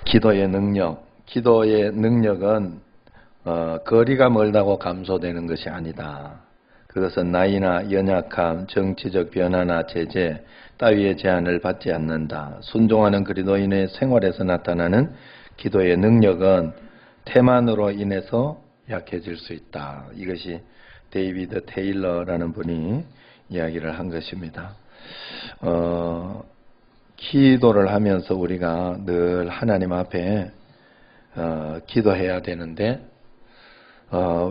기도의 능력. 기도의 능력은 거리가 멀다고 감소되는 것이 아니다. 그것은 나이나 연약함, 정치적 변화나 제재 따위의 제한을 받지 않는다. 순종하는 그리스도인의 생활에서 나타나는 기도의 능력은 태만으로 인해서 약해질 수 있다. 이것이 데이비드 테일러라는 분이 이야기를 한 것입니다. 기도를 하면서 우리가 늘 하나님 앞에 기도해야 되는데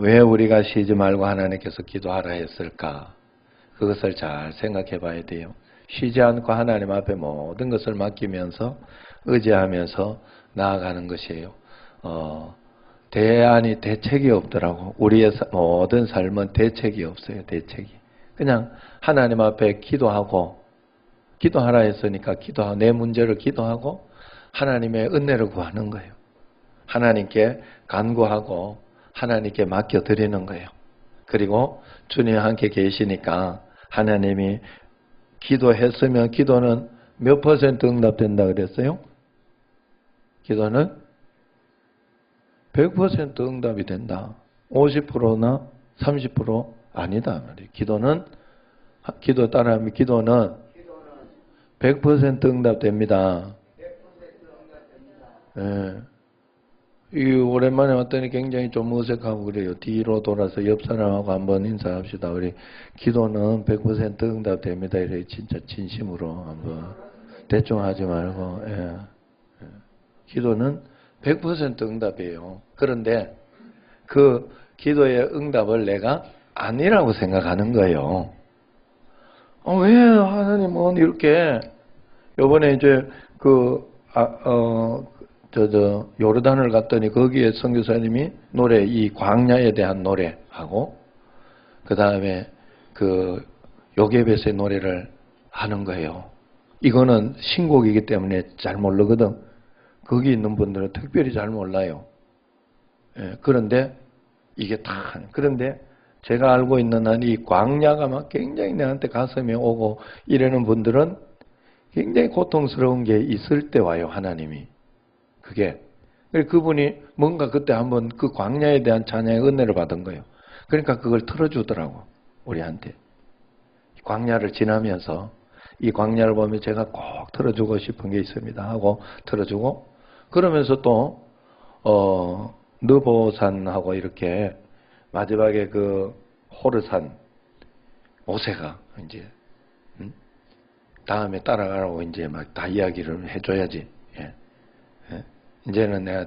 왜 우리가 쉬지 말고 하나님께서 기도하라 했을까? 그것을 잘 생각해 봐야 돼요. 쉬지 않고 하나님 앞에 모든 것을 맡기면서 의지하면서 나아가는 것이에요. 대책이 없더라고. 우리의 모든 삶은 대책이 없어요. 대책이. 그냥 하나님 앞에 기도하라 했으니까 기도하고 내 문제를 기도하고 하나님의 은혜를 구하는 거예요. 하나님께 간구하고 하나님께 맡겨드리는 거예요. 그리고 주님 함께 계시니까 하나님이 기도했으면 기도는 몇 % 응답된다 그랬어요? 기도는 100% 응답이 된다. 50%나 30% 아니다 말이에요. 기도 따라하면 기도는 100% 응답됩니다. 예. 이 오랜만에 왔더니 굉장히 좀 어색하고 그래요. 뒤로 돌아서 옆 사람하고 한번 인사합시다. 우리 기도는 100% 응답됩니다. 이래 진짜 진심으로 한번 대충 하지 말고. 예. 기도는 100% 응답이에요. 그런데 그 기도의 응답을 내가 아니라고 생각하는 거예요. 왜 하나님은 이렇게 요번에 이제 요르단을 갔더니 거기에 선교사님이 노래, 이 광야에 대한 노래하고 그 다음에 요게벳의 노래를 하는 거예요. 이거는 신곡이기 때문에 잘 모르거든. 거기 있는 분들은 특별히 잘 몰라요. 예, 그런데 이게 그런데 제가 알고 있는 한 이 광야가 막 굉장히 내한테 가슴에 오고 이러는 분들은 굉장히 고통스러운 게 있을 때 와요, 하나님이. 그분이 뭔가 그때 한번 그 광야에 대한 찬양의 은혜를 받은 거예요. 그러니까 그걸 틀어주더라고, 우리한테. 광야를 지나면서 이 광야를 보면 제가 꼭 틀어주고 싶은 게 있습니다 하고 틀어주고, 그러면서 또 느보산하고 이렇게 마지막에 그 호르산 모세가 이제 다음에 따라가라고 이제 막 다 이야기를 해줘야지. 예. 예. 이제는 내가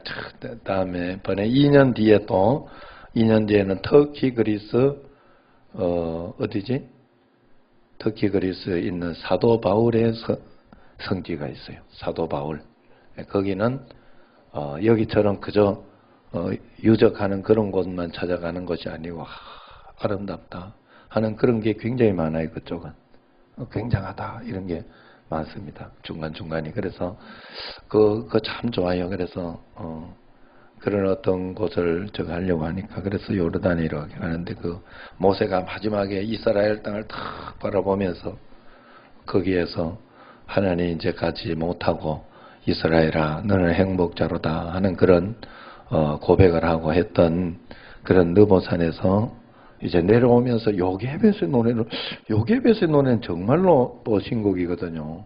다음에 번에 2년 뒤에 또 2년 뒤에는 터키 그리스 어디지? 터키 그리스에 있는 사도 바울의 성지가 있어요. 사도 바울. 거기는 여기처럼 그저 유적하는 그런 곳만 찾아가는 것이 아니고 아름답다 하는 그런 게 굉장히 많아요. 그쪽은. 굉장하다 이런 게 많습니다. 중간중간이. 그래서 그거 참 좋아요. 그래서 그런 어떤 곳을 저거 하려고 하니까 그래서 요르단에 이렇게 가는데 그 모세가 마지막에 이스라엘 땅을 탁 바라보면서 거기에서 하나님 이제 가지 못하고 이스라엘아 너는 행복자로다 하는 그런 고백을 하고 했던 그런 느보산에서 이제 내려오면서 요게벳의 노래는 정말로 또 신곡이거든요.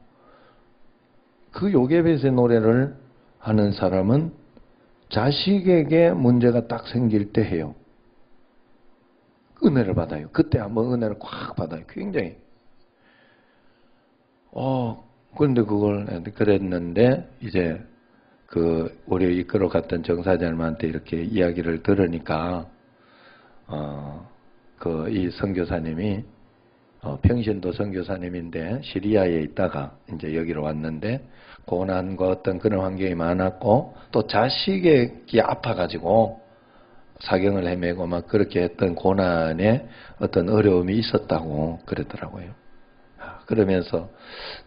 그 요게벳의 노래를 하는 사람은 자식에게 문제가 딱 생길 때 해요. 은혜를 받아요. 그때 한번 은혜를 꽉 받아요. 굉장히. 그런데 그랬는데 이제 우리 이끌어 갔던 정사장님한테 이렇게 이야기를 들으니까 이 선교사님이 평신도 선교사님인데 시리아에 있다가 이제 여기로 왔는데 고난과 어떤 그런 환경이 많았고 또 자식이 아파가지고 사경을 헤매고 막 그렇게 했던 고난에 어떤 어려움이 있었다고 그러더라고요. 그러면서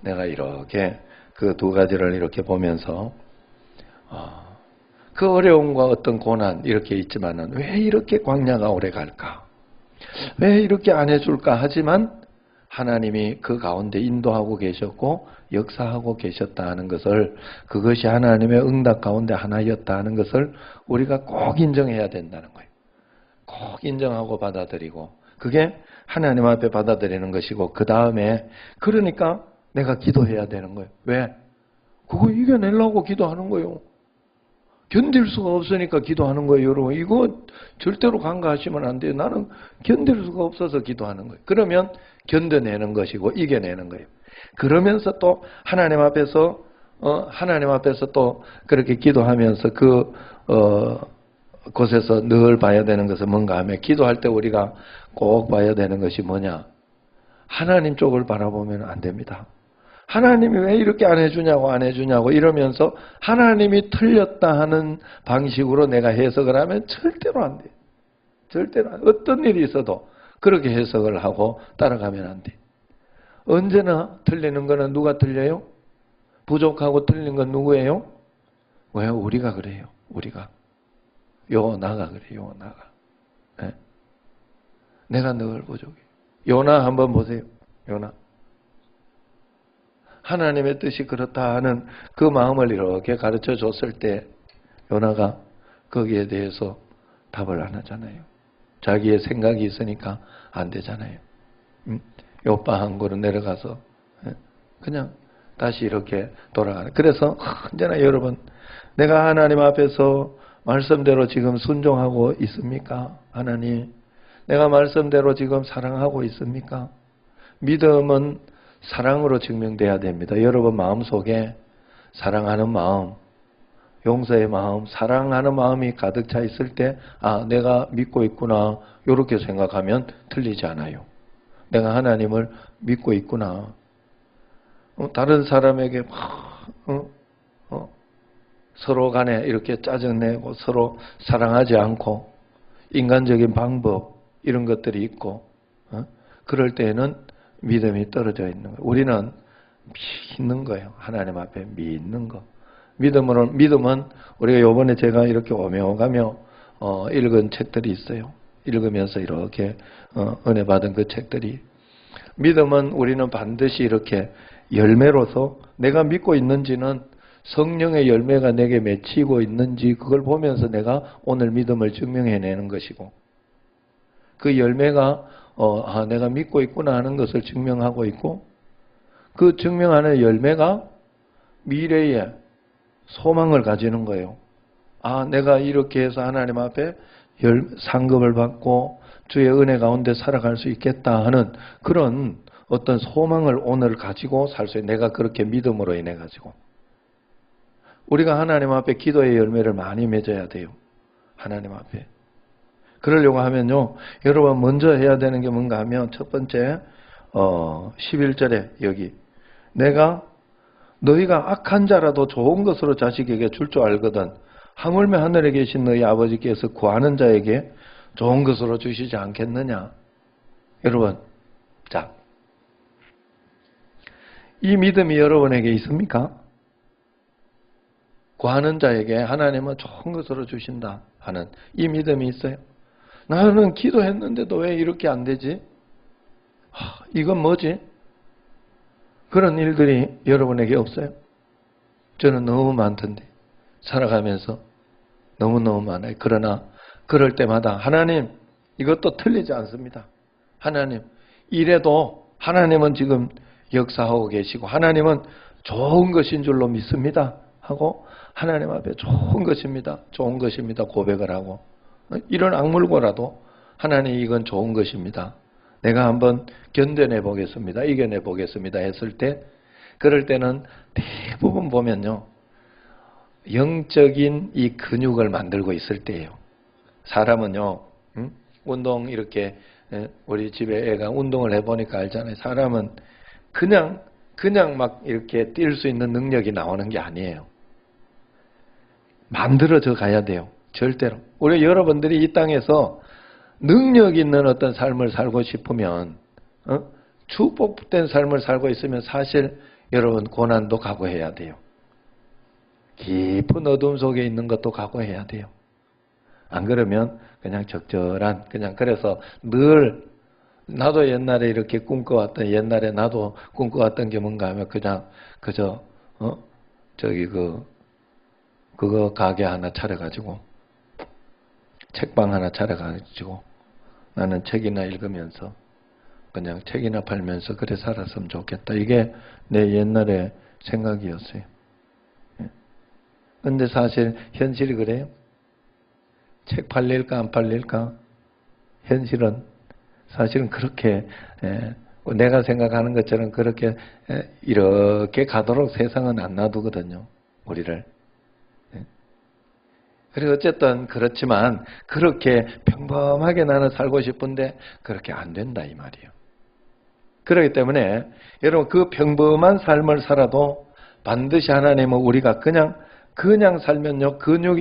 내가 이렇게 그 두 가지를 이렇게 보면서 그 어려움과 어떤 고난 이렇게 있지만은 왜 이렇게 광야가 오래 갈까? 왜 이렇게 안 해줄까? 하지만 하나님이 그 가운데 인도하고 계셨고 역사하고 계셨다 하는 것을, 그것이 하나님의 응답 가운데 하나였다 하는 것을 우리가 꼭 인정해야 된다는 거예요. 꼭 인정하고 받아들이고, 그게 하나님 앞에 받아들이는 것이고, 그 다음에 그러니까 내가 기도해야 되는 거예요. 왜? 그거 이겨내려고 기도하는 거예요. 견딜 수가 없으니까 기도하는 거예요, 여러분. 이거 절대로 간과하시면 안 돼요. 나는 견딜 수가 없어서 기도하는 거예요. 그러면 견뎌내는 것이고 이겨내는 거예요. 그러면서 또 하나님 앞에서 또 그렇게 기도하면서 곳에서 늘 봐야 되는 것은 뭔가 하면, 기도할 때 우리가 꼭 봐야 되는 것이 뭐냐? 하나님 쪽을 바라보면 안 됩니다. 하나님이 왜 이렇게 안 해주냐고 이러면서 하나님이 틀렸다 하는 방식으로 내가 해석을 하면 절대로 안 돼요. 절대로 안 돼요. 어떤 일이 있어도 그렇게 해석을 하고 따라가면 안 돼요. 언제나 틀리는 거는 누가 틀려요? 부족하고 틀린 건 누구예요? 왜? 우리가 그래요. 우리가. 요나가 그래요. 요나가. 네? 내가 늘 부족해. 요나 한번 보세요. 요나. 하나님의 뜻이 그렇다 하는 그 마음을 이렇게 가르쳐 줬을 때 요나가 거기에 대해서 답을 안 하잖아요. 자기의 생각이 있으니까 안 되잖아요. 요파 항구로 내려가서 그냥 다시 이렇게 돌아가는. 그래서 언제나 여러분, 내가 하나님 앞에서 말씀대로 지금 순종하고 있습니까? 하나님, 내가 말씀대로 지금 사랑하고 있습니까? 믿음은 사랑으로 증명돼야 됩니다. 여러분 마음속에 사랑하는 마음, 용서의 마음, 사랑하는 마음이 가득 차 있을 때, 아, 내가 믿고 있구나, 이렇게 생각하면 틀리지 않아요. 내가 하나님을 믿고 있구나. 다른 사람에게 서로 간에 이렇게 짜증내고 서로 사랑하지 않고 인간적인 방법 이런 것들이 있고, 그럴 때에는 믿음이 떨어져 있는 거예요. 우리는 믿는 거예요. 하나님 앞에 믿는 거. 믿음은 우리가 요번에 제가 이렇게 오며 가며 읽은 책들이 있어요. 읽으면서 이렇게 은혜 받은 그 책들이, 믿음은 우리는 반드시 이렇게 열매로서 내가 믿고 있는지는 성령의 열매가 내게 맺히고 있는지 그걸 보면서 내가 오늘 믿음을 증명해내는 것이고, 그 열매가 내가 믿고 있구나 하는 것을 증명하고 있고, 그 증명하는 열매가 미래에 소망을 가지는 거예요. 아, 내가 이렇게 해서 하나님 앞에 상급을 받고 주의 은혜 가운데 살아갈 수 있겠다 하는 그런 어떤 소망을 오늘 가지고 살 수 있는, 내가 그렇게 믿음으로 인해 가지고. 우리가 하나님 앞에 기도의 열매를 많이 맺어야 돼요. 하나님 앞에. 그러려고 하면요, 여러분 먼저 해야 되는 게 뭔가 하면, 첫 번째 11절에 여기, 내가 너희가 악한 자라도 좋은 것으로 자식에게 줄 줄 알거든 하물며 하늘에 계신 너희 아버지께서 구하는 자에게 좋은 것으로 주시지 않겠느냐. 여러분, 자, 이 믿음이 여러분에게 있습니까? 구하는 자에게 하나님은 좋은 것으로 주신다 하는 이 믿음이 있어요? 나는 기도했는데도 왜 이렇게 안 되지? 이건 뭐지? 그런 일들이 여러분에게 없어요? 저는 너무 많던데, 살아가면서 너무너무 많아요. 그러나 그럴 때마다 하나님, 이것도 틀리지 않습니다. 하나님, 이래도 하나님은 지금 역사하고 계시고 하나님은 좋은 것인 줄로 믿습니다 하고, 하나님 앞에 좋은 것입니다 고백을 하고, 이런 악물고라도 하나님, 이건 좋은 것입니다, 내가 한번 견뎌내 보겠습니다, 이겨내 보겠습니다 했을 때, 그럴 때는 대부분 보면요, 영적인 이 근육을 만들고 있을 때예요. 사람은요, 운동 이렇게, 우리 집에 애가 운동을 해보니까 알잖아요. 사람은 그냥 막 이렇게 뛸 수 있는 능력이 나오는 게 아니에요. 만들어져 가야 돼요. 절대로. 우리 여러분들이 이 땅에서 능력 있는 어떤 삶을 살고 싶으면, 축복된 삶을 살고 있으면 사실 여러분 고난도 각오해야 돼요. 깊은 어둠 속에 있는 것도 각오해야 돼요. 안 그러면 그냥 적절한, 그래서 늘 나도 옛날에 이렇게 꿈꿔왔던, 옛날에 나도 꿈꿔왔던 게 뭔가 하면 그저, 그거 가게 하나 차려가지고, 책방 하나 차려가지고, 나는 책이나 읽으면서, 그냥 책이나 팔면서 그래 살았으면 좋겠다. 이게 내 옛날의 생각이었어요. 근데 사실 현실이 그래요. 책 팔릴까 안 팔릴까? 현실은 사실은 그렇게 내가 생각하는 것처럼 그렇게 이렇게 가도록 세상은 안 놔두거든요. 우리를. 그리고 어쨌든 그렇지만 그렇게 평범하게 나는 살고 싶은데 그렇게 안 된다 이 말이에요. 그렇기 때문에 여러분 그 평범한 삶을 살아도 반드시 하나님은 우리가 그냥 살면요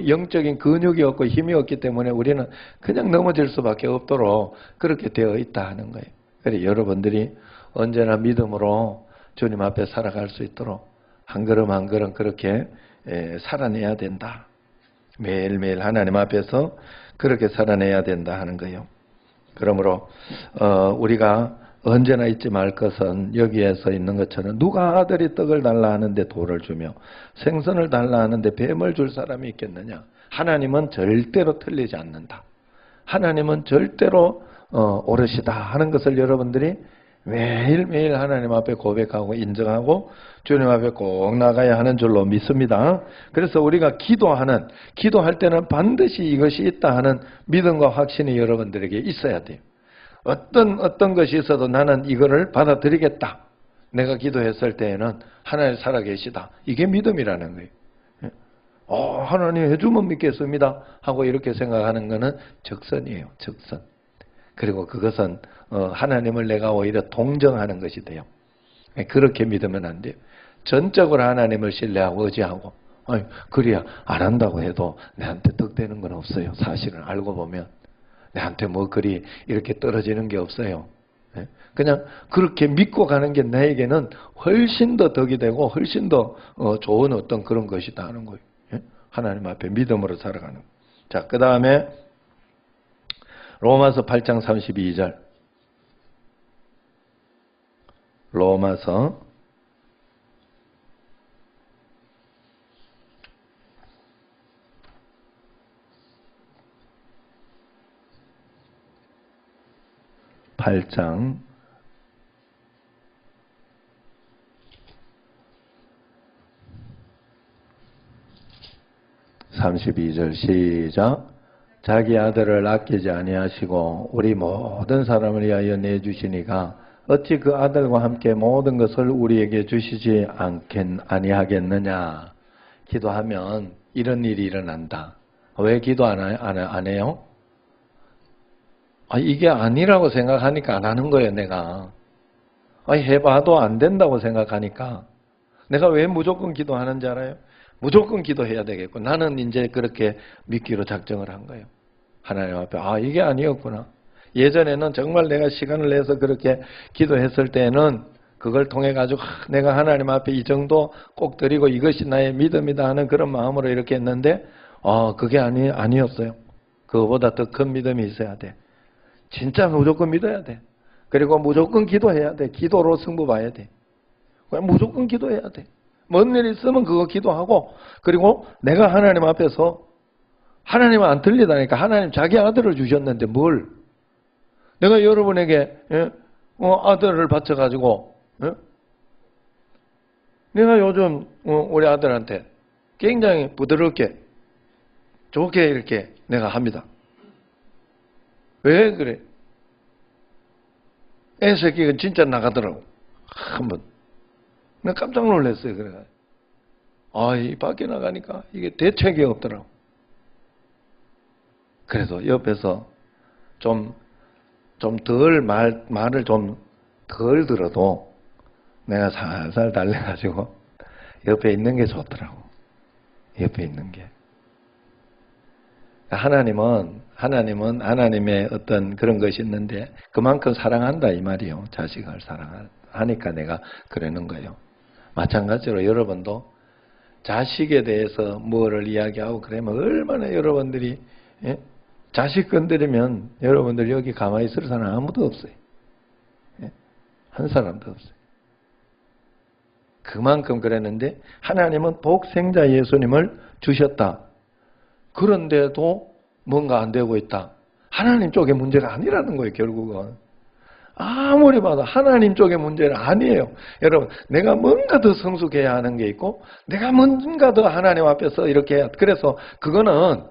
영적인 근육이 없고 힘이 없기 때문에 우리는 그냥 넘어질 수밖에 없도록 그렇게 되어 있다 하는 거예요. 그래서 여러분들이 언제나 믿음으로 주님 앞에 살아갈 수 있도록 한 걸음 한 걸음 그렇게 살아내야 된다. 매일매일 하나님 앞에서 그렇게 살아내야 된다 하는 거예요. 그러므로 우리가 언제나 잊지 말 것은 여기에서 있는 것처럼 누가 아들이 떡을 달라 하는데 돌을 주며 생선을 달라 하는데 뱀을 줄 사람이 있겠느냐. 하나님은 절대로 틀리지 않는다. 하나님은 절대로 오르시다 하는 것을 여러분들이 매일매일 하나님 앞에 고백하고 인정하고 주님 앞에 꼭 나가야 하는 줄로 믿습니다. 그래서 우리가 기도할 때는 반드시 이것이 있다 하는 믿음과 확신이 여러분들에게 있어야 돼요. 어떤 것이 있어도 나는 이거를 받아들이겠다. 내가 기도했을 때에는 하나님 살아계시다. 이게 믿음이라는 거예요. 하나님 해주면 믿겠습니다. 하고 이렇게 생각하는 것은 적선이에요. 적선. 그리고 그것은 하나님을 내가 오히려 동정하는 것이 돼요. 그렇게 믿으면 안 돼요. 전적으로 하나님을 신뢰하고 의지하고 그래야 안 한다고 해도 내한테 득되는 건 없어요. 사실은 알고 보면 내한테 뭐 그리 이렇게 떨어지는 게 없어요. 그냥 그렇게 믿고 가는 게 나에게는 훨씬 더 덕이 되고 훨씬 더 좋은 어떤 그런 것이다 하는 거예요. 하나님 앞에 믿음으로 살아가는 거예요. 자, 그 다음에 로마서 8장 32절. 로마서 8장 32절 시작. 자기 아들을 아끼지 아니하시고 우리 모든 사람을 위하여 내주시니가 어찌 그 아들과 함께 모든 것을 우리에게 주시지 아니하겠느냐. 기도하면 이런 일이 일어난다. 왜 기도 안 해요? 이게 아니라고 생각하니까 안 하는 거예요, 내가. 해봐도 안 된다고 생각하니까. 내가 왜 무조건 기도하는지 알아요? 무조건 기도해야 되겠고. 나는 이제 그렇게 믿기로 작정을 한 거예요. 하나님 앞에, 이게 아니었구나. 예전에는 정말 내가 시간을 내서 그렇게 기도했을 때는 그걸 통해 가지고 내가 하나님 앞에 이 정도 꼭 드리고 이것이 나의 믿음이다 하는 그런 마음으로 이렇게 했는데, 그게 아니었어요. 그거보다 더 큰 믿음이 있어야 돼. 진짜 무조건 믿어야 돼. 그리고 무조건 기도해야 돼. 기도로 승부 봐야 돼. 그냥 무조건 기도해야 돼. 뭔 일 있으면 그거 기도하고, 그리고 내가 하나님 앞에서 하나님은 안 틀리다니까. 하나님 자기 아들을 주셨는데 뭘? 내가 여러분에게 아들을 바쳐가지고 내가 요즘 우리 아들한테 굉장히 부드럽게 좋게 이렇게 내가 합니다. 왜 그래? 애 새끼가 진짜 나가더라고. 한번. 내가 깜짝 놀랐어요. 그래가. 이 밖에 나가니까 이게 대책이 없더라고. 그래서 옆에서 좀 덜 말을 좀 덜 들어도 내가 살살 달래가지고 옆에 있는 게 좋더라고. 옆에 있는 게. 하나님은 하나님의 어떤 그런 것이 있는데 그만큼 사랑한다 이 말이에요. 자식을 사랑하니까 내가 그러는 거예요. 마찬가지로 여러분도 자식에 대해서 뭐를 이야기하고 그러면 얼마나 여러분들이 자식 건드리면 여러분들 여기 가만히 있을 사람 아무도 없어요. 한 사람도 없어요. 그만큼 그랬는데 하나님은 독생자 예수님을 주셨다. 그런데도 뭔가 안 되고 있다. 하나님 쪽의 문제가 아니라는 거예요, 결국은. 아무리 봐도 하나님 쪽의 문제는 아니에요. 여러분, 내가 뭔가 더 성숙해야 하는 게 있고, 내가 뭔가 더 하나님 앞에서 이렇게 해야, 그래서 그거는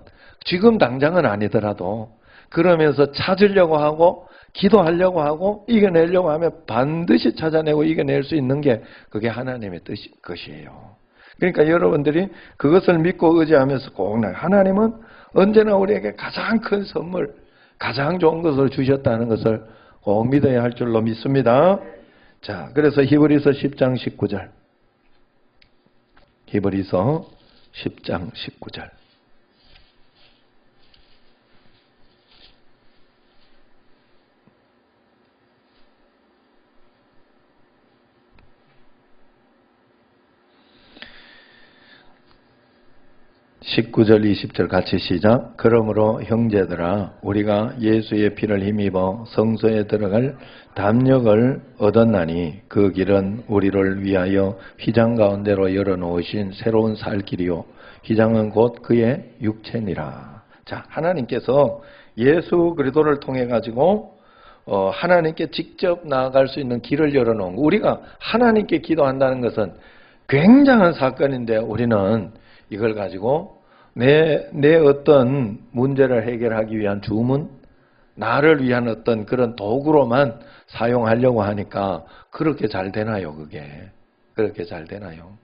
지금 당장은 아니더라도, 그러면서 찾으려고 하고, 기도하려고 하고, 이겨내려고 하면 반드시 찾아내고 이겨낼 수 있는 게 그게 하나님의 것이에요. 그러니까 여러분들이 그것을 믿고 의지하면서 꼭 하나님은 언제나 우리에게 가장 큰 선물, 가장 좋은 것을 주셨다는 것을 꼭 믿어야 할 줄로 믿습니다. 자, 그래서 히브리서 10장 19절. 히브리서 10장 19절. (19절) (20절) 같이 시작. 그러므로 형제들아 우리가 예수의 피를 힘입어 성소에 들어갈 담력을 얻었나니 그 길은 우리를 위하여 휘장 가운데로 열어놓으신 새로운 살 길이요 휘장은 곧 그의 육체니라. 자, 하나님께서 예수 그리스도를 통해 가지고 하나님께 직접 나아갈 수 있는 길을 열어놓은 거. 우리가 하나님께 기도한다는 것은 굉장한 사건인데 우리는 이걸 가지고 내 어떤 문제를 해결하기 위한 주문, 나를 위한 어떤 그런 도구로만 사용하려고 하니까 그렇게 잘 되나요, 그게? 그렇게 잘 되나요?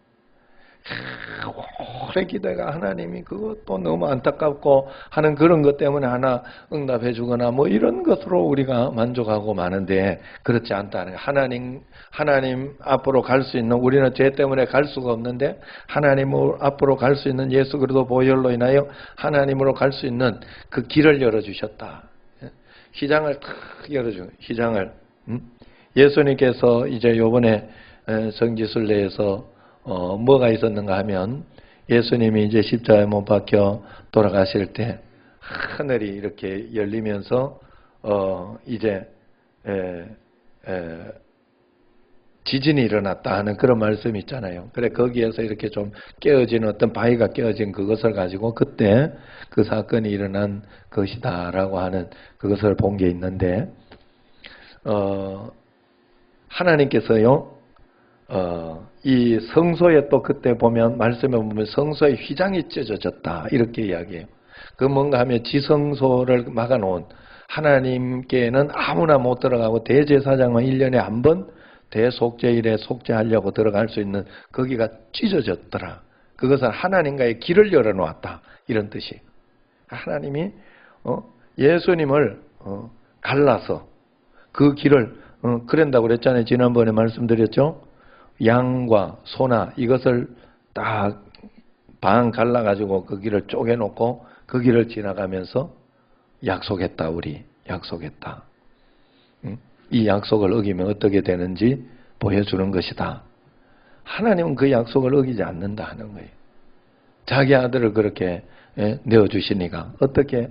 오래 기대가 하나님이 그것도 너무 안타깝고 하는 그런 것 때문에 하나 응답해 주거나 뭐 이런 것으로 우리가 만족하고 마는데 그렇지 않다는 거예요. 하나님 앞으로 갈 수 있는, 우리는 죄 때문에 갈 수가 없는데 하나님 앞으로 갈 수 있는 예수 그리스도 보혈로 인하여 하나님으로 갈 수 있는 그 길을 열어주셨다. 휘장을 탁 열어준, 휘장을. 예수님께서 이제 요번에 성지순례에서 뭐가 있었는가 하면 예수님이 이제 십자가에 못 박혀 돌아가실 때 하늘이 이렇게 열리면서 이제 지진이 일어났다 하는 그런 말씀이 있잖아요. 그래 거기에서 이렇게 좀 깨어진 어떤 바위가 깨어진 그것을 가지고 그때 그 사건이 일어난 것이다라고 하는 그것을 본 게 있는데 하나님께서요 이 성소에 또 그때 보면 말씀에 보면 성소의 휘장이 찢어졌다 이렇게 이야기해요. 그 뭔가 하면 지성소를 막아놓은, 하나님께는 아무나 못 들어가고 대제사장은 1년에 한 번 대속죄일에 속죄하려고 들어갈 수 있는 거기가 찢어졌더라. 그것은 하나님과의 길을 열어놓았다 이런 뜻이에요. 하나님이 예수님을 갈라서 그 길을 그런다고 그랬잖아요. 지난번에 말씀드렸죠. 양과 소나 이것을 딱 반 갈라가지고 그 길을 쪼개놓고 그 길을 지나가면서 약속했다. 우리 약속했다. 이 약속을 어기면 어떻게 되는지 보여주는 것이다. 하나님은 그 약속을 어기지 않는다 하는 거예요. 자기 아들을 그렇게 내어주시니까 어떻게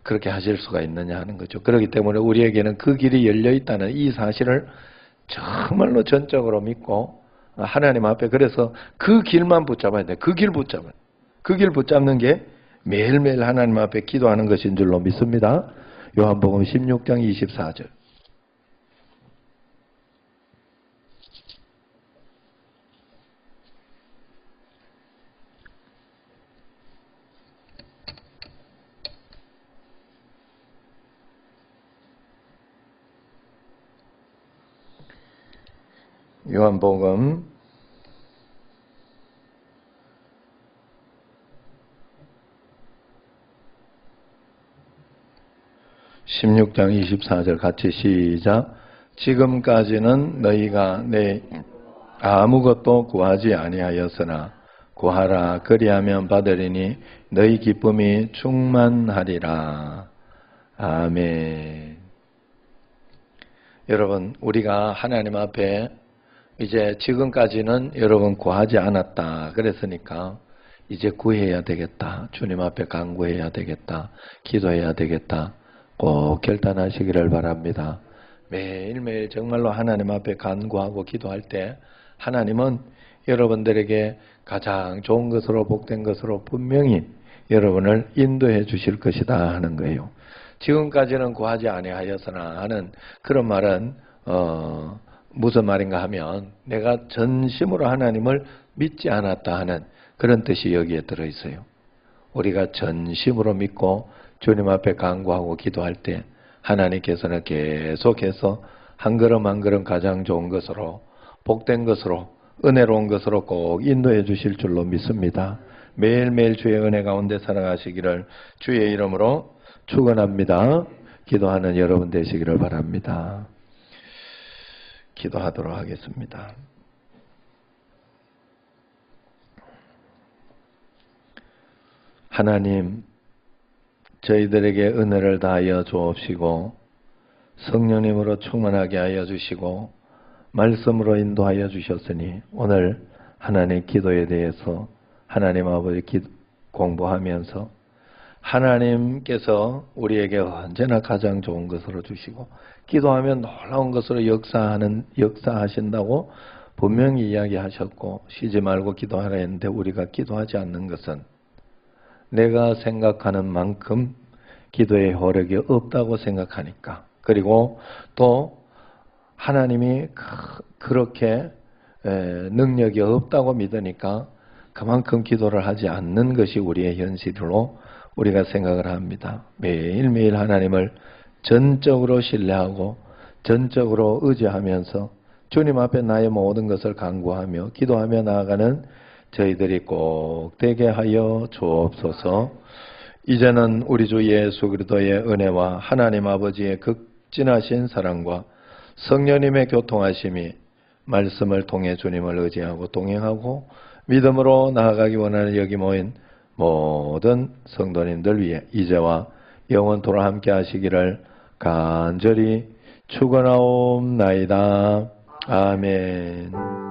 그렇게 하실 수가 있느냐 하는 거죠. 그렇기 때문에 우리에게는 그 길이 열려있다는 이 사실을 정말로 전적으로 믿고 하나님 앞에, 그래서 그 길만 붙잡아야 돼. 그 길 붙잡아야 돼. 그 길 붙잡는 게 매일매일 하나님 앞에 기도하는 것인 줄로 믿습니다. 요한복음 16장 24절. 요한복음 16장 24절 같이 시작. 지금까지는 너희가 내 아무것도 구하지 아니하였으나 구하라 그리하면 받으리니 너희 기쁨이 충만하리라. 아멘. 여러분, 우리가 하나님 앞에 이제 지금까지는 여러분 구하지 않았다 그랬으니까 이제 구해야 되겠다. 주님 앞에 간구해야 되겠다. 기도해야 되겠다. 꼭 결단하시기를 바랍니다. 매일매일 정말로 하나님 앞에 간구하고 기도할 때 하나님은 여러분들에게 가장 좋은 것으로 복된 것으로 분명히 여러분을 인도해 주실 것이다 하는 거예요. 지금까지는 구하지 아니하였으나 하는 그런 말은 무슨 말인가 하면 내가 전심으로 하나님을 믿지 않았다 하는 그런 뜻이 여기에 들어있어요. 우리가 전심으로 믿고 주님 앞에 간구하고 기도할 때 하나님께서는 계속해서 한 걸음 한 걸음 가장 좋은 것으로 복된 것으로 은혜로운 것으로 꼭 인도해 주실 줄로 믿습니다. 매일매일 주의 은혜 가운데 살아가시기를 주의 이름으로 축원합니다. 기도하는 여러분 되시기를 바랍니다. 기도하도록 하겠습니다. 하나님, 저희들에게 은혜를 다하여 주옵시고 성령님으로 충만하게 하여 주시고 말씀으로 인도하여 주셨으니 오늘 하나님 기도에 대해서 하나님 아버지 공부하면서 하나님께서 우리에게 언제나 가장 좋은 것으로 주시고 기도하면 놀라운 것으로 역사하신다고 분명히 이야기하셨고 쉬지 말고 기도하라 했는데 우리가 기도하지 않는 것은 내가 생각하는 만큼 기도의 효력이 없다고 생각하니까 그리고 또 하나님이 그렇게 능력이 없다고 믿으니까 그만큼 기도를 하지 않는 것이 우리의 현실로 우리가 생각을 합니다. 매일매일 하나님을 전적으로 신뢰하고 전적으로 의지하면서 주님 앞에 나의 모든 것을 간구하며 기도하며 나아가는 저희들이 꼭 되게 하여 주옵소서. 이제는 우리 주 예수 그리스도의 은혜와 하나님 아버지의 극진하신 사랑과 성령님의 교통하심이 말씀을 통해 주님을 의지하고 동행하고 믿음으로 나아가기 원하는 여기 모인 모든 성도님들 위해 이제와 영원토록 함께 하시기를 간절히 축원하옵나이다. 아멘.